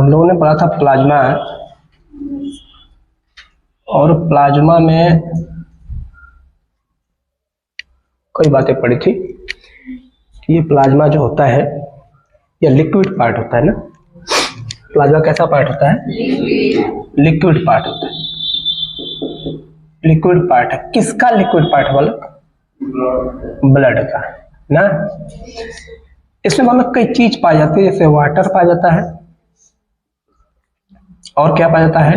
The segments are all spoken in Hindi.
हम लोगों ने पढ़ा था प्लाज्मा, और प्लाज्मा में कई बातें पढ़ी थी। ये प्लाज्मा जो होता है ये लिक्विड पार्ट होता है ना। प्लाज्मा कैसा पार्ट होता है? लिक्विड पार्ट होता है। लिक्विड पार्ट है। किसका लिक्विड पार्ट है बोलो? ब्लड का ना। इसमें मतलब कई चीज पाई जाती है, जैसे वाटर पाया जाता है, और क्या पाया जाता है?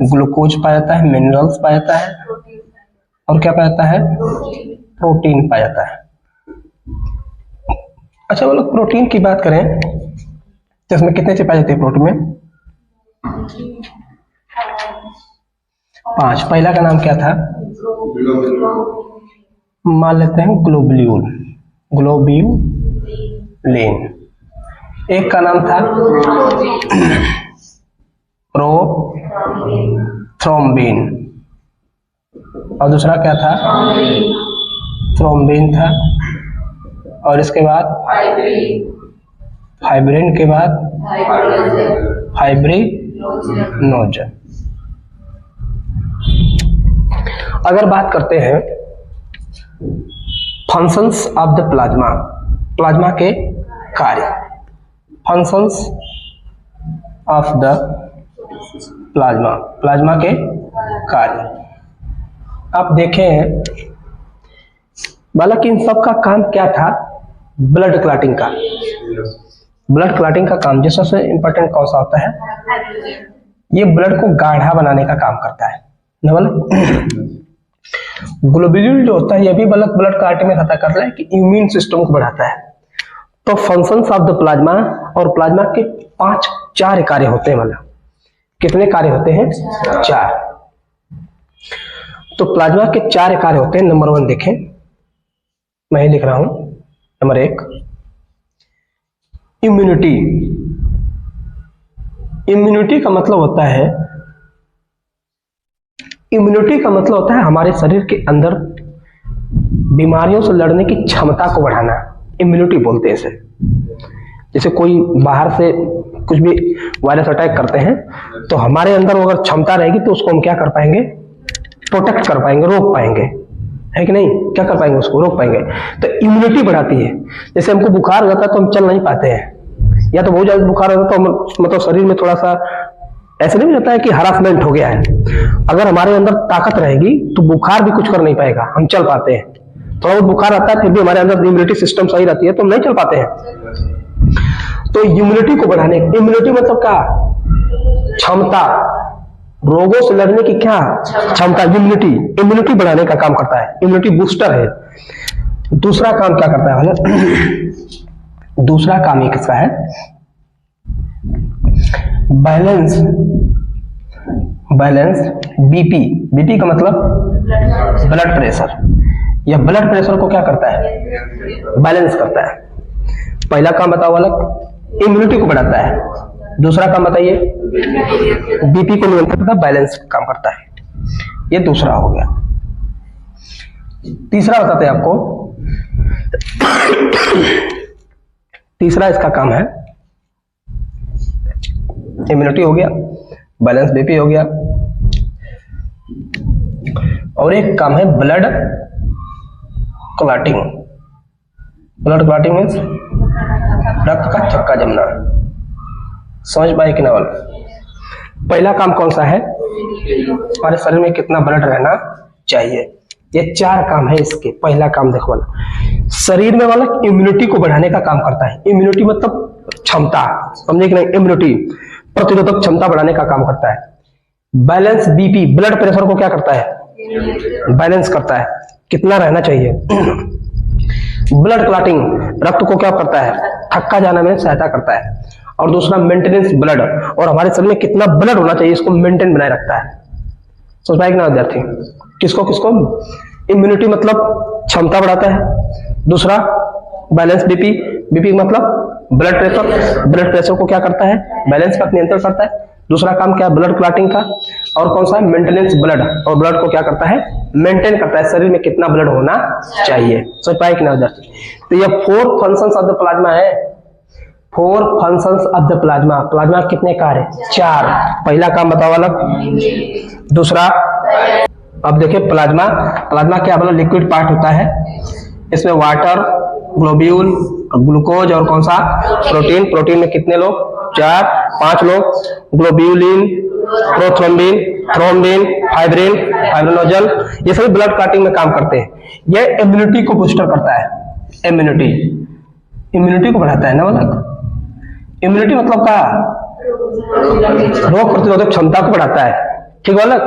ग्लूकोज पाया जाता है, मिनरल्स पाया जाता है, और क्या पाया जाता है? प्रोटीन पाया जाता है। अच्छा बोलो, प्रोटीन की बात करें तो इसमें कितने चीज पाई जाती है प्रोटीन में? 5। पहला का नाम क्या था? मान लेते हैं ग्लोब्यूल, ग्लोब्यूलिन। एक का नाम था प्रोथ्रोम्बिन, और दूसरा क्या था? थ्रोम्बिन था, और इसके बाद फाइब्रिन, के बाद फाइब्रिनोजन। अगर बात करते हैं functions of the plasma, plasma के कार्य, functions of the plasma, plasma के कार्य। आप देखें बालक, इन सब का काम क्या था? ब्लड क्लॉटिंग का। ब्लड क्लॉटिंग का काम जो सबसे इंपॉर्टेंट कौन सा होता है? ये ब्लड को गाढ़ा बनाने का काम करता है ना बोले। ग्लोब्यूल जो होता है ये भी ब्लड क्लॉटिंग में खाता करता है कि इम्यून सिस्टम को बढ़ाता है। तो फंक्शंस ऑफ द प्लाज्मा, और प्लाज्मा के 4 कार्य होते हैं। मतलब कितने कार्य होते हैं? 4। तो प्लाज्मा के 4 कार्य होते हैं। नंबर 1 देखें, मैं ही लिख रहा हूं। Number 1 immunity. इम्यूनिटी का मतलब होता है, इम्यूनिटी का मतलब होता है हमारे शरीर के अंदर बीमारियों से लड़ने की क्षमता को बढ़ाना। इम्यूनिटी बोलते हैं इसे। जैसे कोई बाहर से कुछ भी वायरस अटैक करते हैं तो हमारे अंदर अगर क्षमता रहेगी तो उसको हम क्या कर पाएंगे? प्रोटेक्ट कर पाएंगे, रोक पाएंगे, है कि नहीं? क्या कर पाएंगे? उसको रोक पाएंगे। तो इम्यूनिटी बढ़ाती है। जैसे हमको बुखार हो जाता है तो हम चल नहीं पाते हैं, या तो बहुत ज्यादा बुखार होता है तो मतलब शरीर में थोड़ा सा ऐसे नहीं रहता है कि हरासमेंट हो गया है। अगर हमारे अंदर ताकत रहेगी तो बुखार भी कुछ कर नहीं पाएगा, हम चल पाते हैं। थोड़ा बहुत बुखार आता है फिर भी हमारे अंदर इम्यूनिटी सिस्टम सही रहती है तो हम नहीं चल पाते हैं। तो इम्यूनिटी को बढ़ाने, इम्यूनिटी मतलब क्या? क्षमता, रोगों से लड़ने की क्या क्षमता? इम्यूनिटी, इम्यूनिटी बढ़ाने का काम करता है। इम्यूनिटी बूस्टर है। दूसरा काम क्या करता है? दूसरा काम ये किसका है? Balance, balance BP. बीपी का मतलब ब्लड प्रेशर। यह ब्लड प्रेशर को क्या करता है? बैलेंस करता है। पहला काम बताओ अलग, इम्यूनिटी को बढ़ाता है। दूसरा काम बताइए, बीपी को नियंत्रित करता है, बैलेंस काम करता है। ये दूसरा हो गया। तीसरा बताते हैं आपको। तीसरा इसका काम है, इम्यूनिटी हो गया, बैलेंस बीपी हो गया, और एक काम है blood clotting. Blood clotting means रक्त का चक्का जमना। समझ पाए कि ना? पहला काम कौन सा है? हमारे शरीर में कितना ब्लड रहना चाहिए। ये 4 काम है इसके। पहला काम देखो वाला, शरीर में वाला इम्यूनिटी को बढ़ाने का काम करता है। इम्यूनिटी मतलब क्षमता, समझे कि नहीं? इम्यूनिटी प्रतिरोधक क्षमता बढ़ाने का काम करता है। बैलेंस बीपी, ब्लड प्रेशर को क्या करता है? बैलेंस करता है, कितना रहना चाहिए। ब्लड क्लॉटिंग, रक्त को क्या करता है? थक्का जाने में सहायता करता है। और दूसरा मेंटेनेंस ब्लड, और हमारे शरीर में कितना ब्लड होना चाहिए इसको मेंटेन बनाए रखता है। समझ पाए कि ना विद्यार्थी? किसको किसको? इम्यूनिटी मतलब क्षमता बढ़ाता है। दूसरा बैलेंस बीपी, बीपी मतलब ब्लड प्रेशर, ब्लड प्रेशर को क्या करता है? बैलेंस का नियंत्रण करता है। दूसरा काम क्या है? ब्लड क्लॉटिंग का। और कौन सा है? मेंटेनेंस ब्लड, और ब्लड को क्या करता है? मेंटेन करता है, शरीर में कितना ब्लड होना चाहिए। समझ पाए कि ना विद्यार्थी? तो ये 4 फंक्शंस ऑफ द प्लाज्मा है। 4 functions of the plasma. Plasma कितने कार्य? 4। पहला काम बताओ अलग। दूसरा, अब देखिए प्लाज्मा, प्लाज्मा क्या बोला? लिक्विड पार्ट होता है। इसमें वाटर, ग्लोब्यूल, ग्लूकोज और कौन सा? प्रोटीन। प्रोटीन में कितने लोग? 4, 5 लोग। ग्लोब्यूलिन, प्रोथ्रोम्बिन, थ्रोम्बिन, फाइब्रिन, फाइब्रिनोजल, ये सभी ब्लड क्लॉटिंग में काम करते हैं। ये इम्यूनिटी को बूस्टर करता है। इम्यूनिटी को बढ़ाता है ना मतलब। इम्यूनिटी मतलब क्या? रोग प्रतिरोधक क्षमता को बढ़ाता है, ठीक है अलग।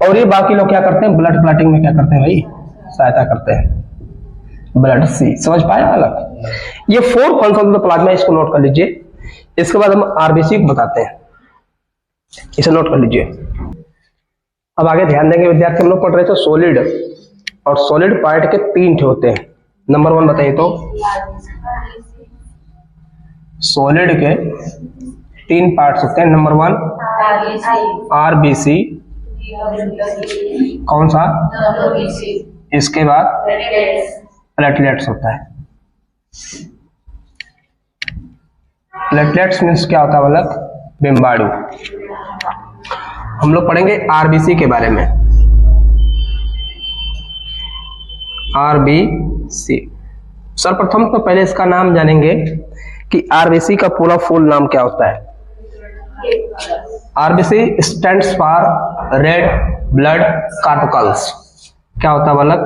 और ये बाकी लोग क्या करते हैं? ब्लड क्लॉटिंग में क्या करते हैं भाई? सहायता करते हैं। ब्लड सी, समझ पाए अलग। ये 4 फंक्शन ऑफ प्लाज्मा, इसको नोट कर लीजिए। इसके बाद हम आरबीसी को बताते हैं, इसे नोट कर लीजिए। अब आगे ध्यान देंगे विद्यार्थी, हम लोग पढ़ रहे थे सॉलिड, और सॉलिड पार्ट के 3 ठे होते हैं। नंबर 1 बताइए तो। सॉलिड के 3 पार्ट्स होते हैं। नंबर 1 आरबीसी, कौन सा? इसके बाद प्लेटलेट्स होता है। प्लेटलेट्स मीन्स क्या होता है मतलब? बिम्बाणु। हम लोग पढ़ेंगे आरबीसी के बारे में। आरबीसी, सर्वप्रथम तो पहले इसका नाम जानेंगे कि आरबीसी का पूरा फुल नाम क्या होता है। RBC stands for red blood corpuscles. क्या होता है बालक?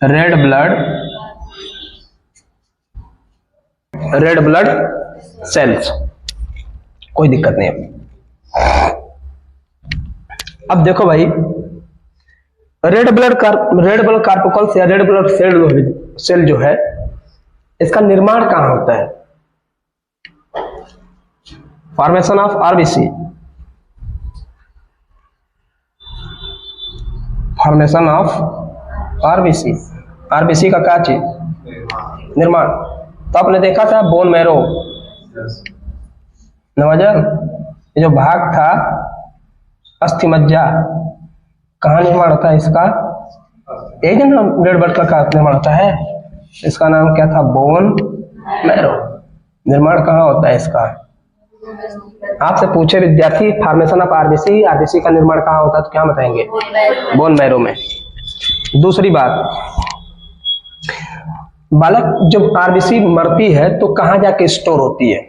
Red blood cells. कोई दिक्कत नहीं है। अब देखो भाई, रेड ब्लड कार्पकल्स या रेड ब्लड सेल जो है, इसका निर्माण कहां होता है? Formation of RBC, formation of RBC. RBC का क्या चीज? निर्माण। तो आपने देखा था बोन मैरो, नवाजन, ये जो भाग था अस्थि मज्जा, कहाँ निर्माण होता है इसका? एक दिन रेड ब्लड का निर्माण होता है। इसका नाम क्या था? Bone marrow. निर्माण कहाँ होता है इसका? आपसे पूछे विद्यार्थी फॉर्मेशन ऑफ आरबीसी, आरबीसी का निर्माण कहाँ होता है तो क्या बताएंगे? बोन मैरो में। दूसरी बात, बालक जब आरबीसी मरती है तो कहां जाके स्टोर होती है?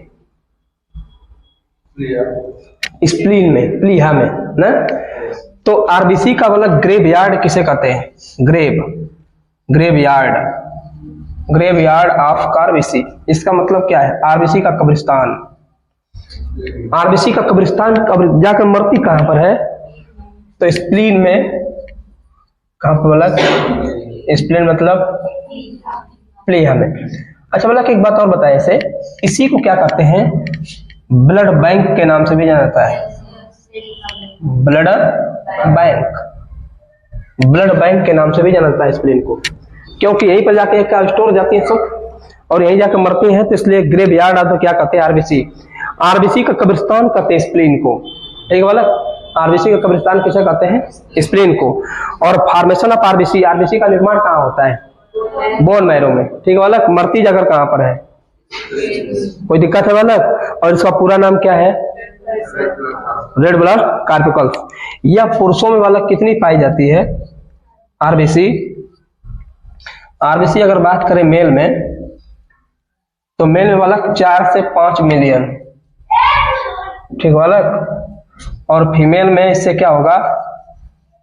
स्प्लीन में, प्लीहा में ना। तो आरबीसी का बालक ग्रेवयार्ड किसे कहते हैं? Graveyard of RBC. इसका मतलब क्या है? आरबीसी का कब्रिस्तान। आरबीसी का कब्रिस्तान जाकर मरती कहां पर है? तो स्प्लीन में। कहां पर बालक? स्प्लीन मतलब प्लीहा में। अच्छा बालक एक बात और बताए इसे, इसी को क्या कहते हैं? ब्लड बैंक के नाम से भी जाना जाता है। ब्लड बैंक के नाम से भी जाना जाता है स्प्लीन को, क्योंकि यहीं पर जाके क्या स्टोर हो जाती है सब, और यहीं जाकर मरती हैं। तो इसलिए ग्रेवयार्ड तो क्या कहते हैं? आरबीसी का कब्रिस्तान कहते हैं स्प्लीन को, ठीक है बालक। आरबीसी का कब्रिस्तान किसे कहते हैं? स्प्लीन को। और फॉर्मेशन ऑफ आरबीसी, आरबीसी का निर्माण कहाँ होता है? बोन मैरो में, ठीक है बालक। मरती जगह कहां पर है? कोई दिक्कत है बालक? और इसका पूरा नाम क्या है? Red blood corpuscles. यह पुरुषों में बालक कितनी पाई जाती है? आरबीसी अगर बात करें मेल में, तो मेल में बालक 4 से 5 मिलियन, ठीक बालक। और फीमेल में इससे क्या होगा?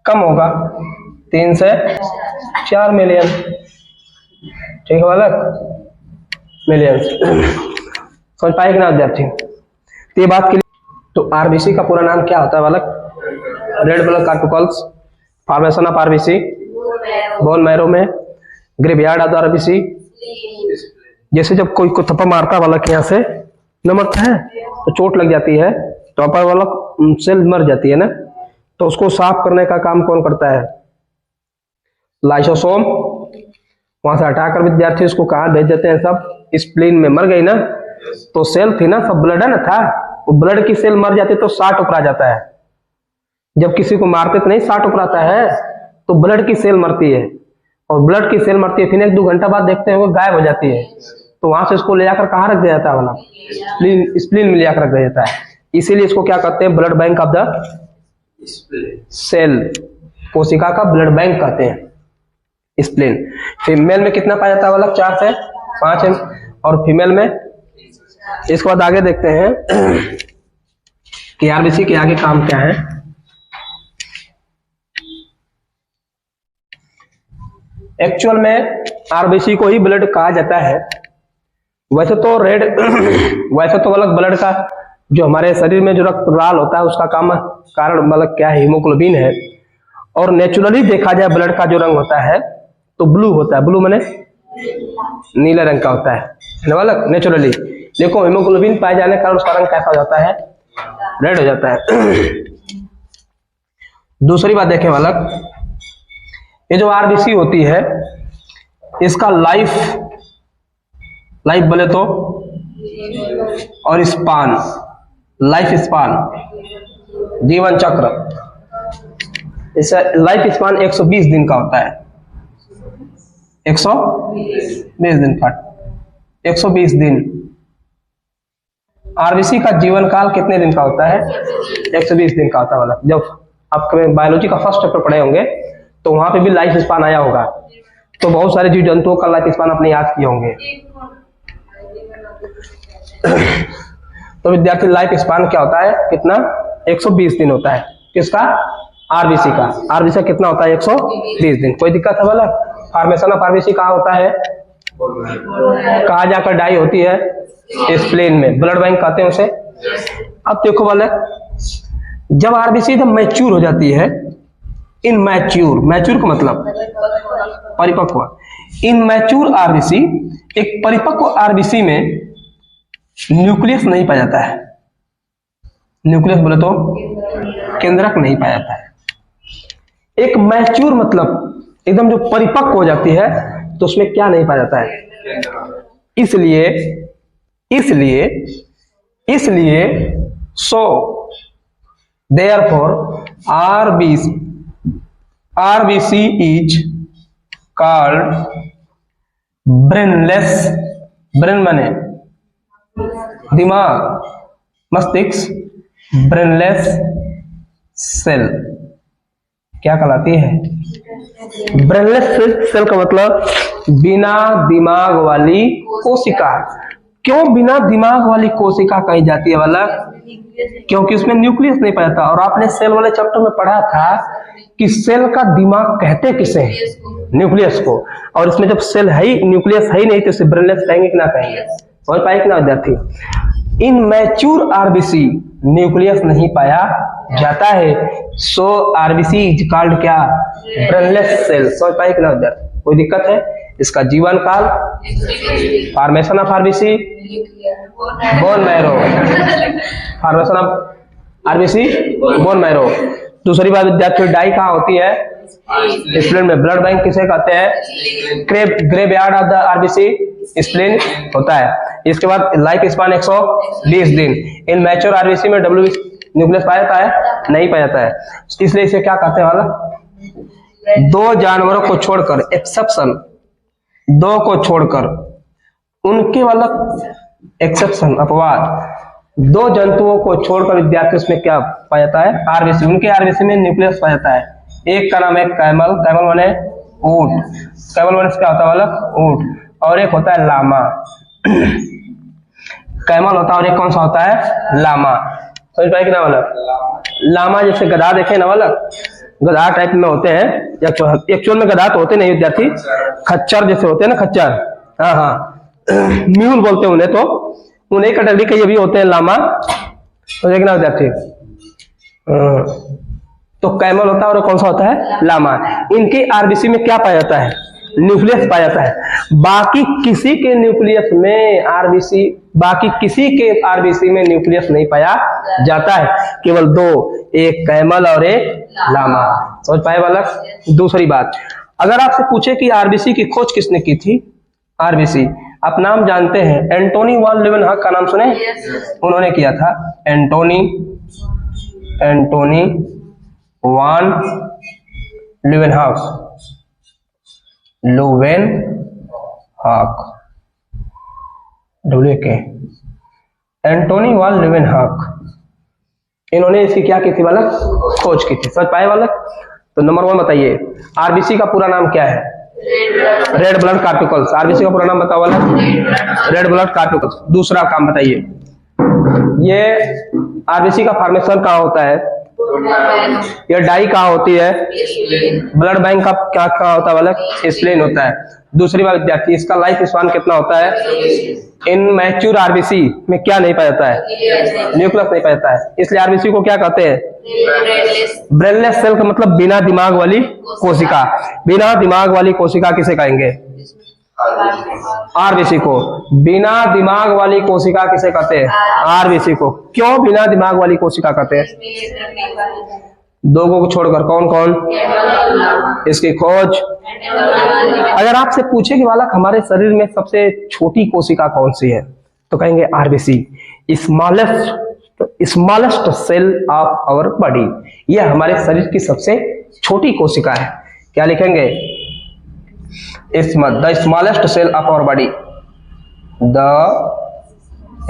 कम होगा, 3 से 4 मिलियन, ठीक है बालक। मिलियंस। समझ पाए कि ना विद्यार्थी? तो ये बात के लिए, तो आरबीसी का पूरा नाम क्या होता है बालक? Red blood corpuscles. Formation of RBC, bone marrow में। ग्रेवयार्ड ऑफ आरबीसी, जैसे जब कोई को थप्पा मारता है बालक यहाँ से, न मरता है तो चोट लग जाती है, तो पर बालक सेल मर जाती है ना, तो उसको साफ करने का काम कौन करता है? लाइसोसोम। वहां से हटाकर विद्यार्थी उसको कहाँ भेज देते हैं? सब स्प्लीन में। मर गई ना, तो सेल थी ना, सब ब्लड है ना था, वो ब्लड की सेल मर जाती तो 60 उपरा जाता है। जब किसी को मारते तो नहीं 60 उपराता है, तो ब्लड की सेल मरती है, और ब्लड की सेल मरती है, फिर 1-2 घंटा बाद देखते हैं वो गायब हो जाती है। तो वहां से इसको ले जाकर कहाँ रख दिया जाता है वाला, स्प्लीन में ले जाकर रख दिया जाता है। इसीलिए इसको क्या कहते हैं, blood bank of the cell, कोशिका का ब्लड बैंक कहते हैं स्प्लीन। फीमेल में कितना पाया जाता है वाला, 4 से 5 और फीमेल में। इसके बाद आगे देखते हैं कि आरबीसी के आगे काम क्या है। एक्चुअल में आरबीसी को ही ब्लड कहा जाता है। वैसे तो रेड वैसे तो मतलब ब्लड का जो हमारे शरीर में जो रक्त लाल होता है उसका कारण मतलब क्या है, हीमोग्लोबिन है। और नेचुरली देखा जाए ब्लड का जो रंग होता है तो ब्लू होता है, ब्लू माने नीले रंग का होता है वाला नेचुरली। देखो हीमोग्लोबिन पाए जाने के कारण उसका रंग कैसा हो जाता है, रेड हो जाता है। दूसरी बात देखें वाला, ये जो आरबीसी होती है इसका लाइफ बोले तो और स्पान, लाइफ स्पान जीवन चक्र, इसका लाइफ स्पान 120 दिन का होता है। 120 दिन का 120 दिन। आरबीसी का जीवन काल कितने दिन का होता है, 120 दिन का होता है। मतलब जब आप बायोलॉजी का फर्स्ट चैप्टर पढ़े होंगे तो वहां पे भी लाइफ स्पान आया होगा, तो बहुत सारे जीव जंतुओं का लाइफ स्पान अपने याद किए होंगे। तो विद्यार्थी लाइफ स्पान क्या होता है, कितना, 120 दिन होता है। किसका, आरबीसी का। आरबीसी का कितना होता है, 120 दिन। कोई दिक्कत है वाला? फॉर्मेशन ऑफ आरबीसी कहाँ होता है, कहाँ जाकर डाई होती है, स्प्लीन में, ब्लड बैंक कहते हैं उसे। अब देखो वाले, जब आरबीसी जब मैच्योर हो जाती है, इन मैच्योर का मतलब परिपक्व। इन मैच्योर आरबीसी, एक परिपक्व आरबीसी में न्यूक्लियस नहीं पाया जाता है। न्यूक्लियस बोले तो केंद्रक नहीं पाया जाता है। एक मैच्योर मतलब एकदम जो परिपक्व हो जाती है तो उसमें क्या नहीं पाया जाता है। इसलिए so therefore RBC is called brainless, brain माने दिमाग, मस्तिष्क, ब्रेनलेस सेल क्या कहलाती है, ब्रेनलेस सेल का मतलब बिना दिमाग वाली कोशिका। क्यों बिना दिमाग वाली कोशिका कही जाती है वाला, क्योंकि उसमें न्यूक्लियस नहीं पाया था। और आपने सेल वाले चैप्टर में पढ़ा था कि सेल का दिमाग कहते किसे, न्यूक्लियस को। और इसमें जब सेल है ही, न्यूक्लियस है ही नहीं, तो इसे ब्रेनलेस कहेंगे कि ना कहेंगे, समझ पाए कि ना विद्यार्थी। इन मैच्योर आरबीसी न्यूक्लियस नहीं पाया जाता है, सो आरबीसी इज कॉल्ड क्या, ब्रेनलेस सेल। समझ पाए कि ना विद्यार्थी? कोई दिक्कत है? इसका जीवन काल, formation of RBC, bone marrow, formation of RBC, bone marrow. दूसरी बात विद्यार्थी, डाई कहाँ होती है, स्प्लीन में। ब्लड बैंक किसे कहते हैं, graveyard of the RBC spleen होता है। इसके बाद लाइफ स्पान 120 दिन। इन मैच्योर आरबीसी में डब्ल्यू न्यूक्लियस पाया जाता है, नहीं पाया जाता है, इसलिए इसे क्या कहते हैं वाला, दो जानवरों को छोड़कर, एक्सेप्शन, दो को छोड़कर, उनके वाला एक्सेप्शन अपवाद, दो जंतुओं को छोड़कर विद्यार्थी उसमें क्या पाया जाता है, आरबीसी, उनके आरबीसी में न्यूक्लियस पाया जाता है। एक का नाम है कैमल, कैमल माने ऊंट, कैमल माने क्या होता है वाला, ऊंट। और एक होता है लामा, कैमल होता है और एक कौन सा होता है, लामा। समझ पाए कि ना वाला, लामा जैसे गधा देखे ना वाला, गधा टाइप में होते हैं, एक्चुअल में गधा तो होते नहीं विद्यार्थी, खच्चर जैसे होते हैं ना, खच्चर, हाँ हाँ म्यूल बोलते हैं उन्हें, तो उन्हें कैटेगरी के ये भी होते हैं लामा। तो देखना विद्यार्थी, तो कैमल होता है और कौन सा होता है, लामा। इनके आरबीसी में क्या पाया जाता है, न्यूक्लियस पाया जाता है। बाकी किसी के न्यूक्लियस में आरबीसी, बाकी किसी के आरबीसी में न्यूक्लियस नहीं पाया जाता है, केवल दो, एक कैमल और एक लामा। समझ पाए बालक? दूसरी बात, अगर आपसे पूछे कि आरबीसी की खोज किसने की थी, आरबीसी आप नाम जानते हैं, एंटोनी वान लीवेनहॉक का नाम सुने, उन्होंने किया था, एंटोनी वान लीवेनहॉक, WK, एंटोनी वाल लीवेनहॉक, इन्होंने इसकी क्या की थी बालक? खोज की थी। समझ पाए बालक? तो नंबर 1 बताइए, आरबीसी का पूरा नाम क्या है? Red blood कार्टिकल्स। आरबीसी का पूरा नाम बताओ बालक? Red blood corpuscles. दूसरा काम बताइए, ये आरबीसी का फॉर्मेशन कहाँ होता है? ये डाई कहाँ होती है? ब्लड बैंक का क्या कहाँ होता है बालक? स्प्लेन होता है। दूसरी बात विद्यार्थी, इसका लाइफ स्पान कितना होता है? इन मैच्योर आरबीसी में क्या नहीं पाया जाता है? न्यूक्लियस नहीं पाया जाता है, इसलिए आरबीसी को क्या कहते हैं? ब्रेनलेस सेल का मतलब बिना दिमाग वाली कोशिका। बिना दिमाग वाली कोशिका किसे कहेंगे? आरबीसी को। बिना दिमाग वाली कोशिका किसे कहते हैं? आरबीसी को। क्यों बिना दिमाग वाली कोशिका कहते हैं? दो को छोड़कर कौन कौन? इसकी खोज। अगर आपसे पूछे कि बालक हमारे शरीर में सबसे छोटी कोशिका कौन सी है, तो कहेंगे RBC, smallest cell of our body. यह हमारे शरीर की सबसे छोटी कोशिका है। क्या लिखेंगे? The smallest cell of our body, the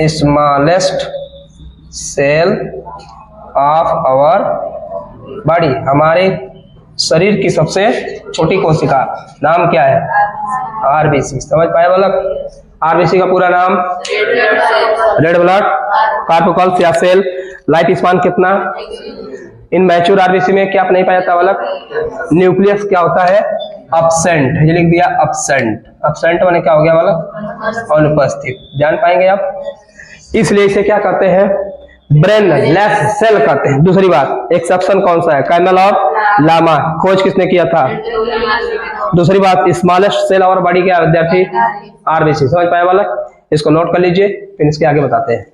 smallest cell of our body, हमारे शरीर की सबसे छोटी कोशिका नाम क्या है? आरबीसी। समझ पाए बालक? आरबीसी का पूरा नाम रेड ब्लड कार्टिकल्स या सेल। लाइफ स्पान कितना? इन मैच्योर आरबीसी में क्या नहीं पाया जाता बालक? न्यूक्लियस क्या होता है? अब्सेंट। ये लिख दिया अब्सेंट। अब्सेंट माने क्या हो गया बालक? अनुपस्थित। जान पाएंगे आप? इसलिए इसे क्या कहते हैं? ब्रेनलेस सेल कहते हैं। दूसरी बात, एक्सेप्शन कौन सा है? कैमल और लामा। खोज किसने किया था? दूसरी बात, स्मॉलेस्ट सेल और बॉडी क्या विद्यार्थी? आरबीसी। समझ पाए बालक? इसको नोट कर लीजिए, फिर इसके आगे बताते हैं।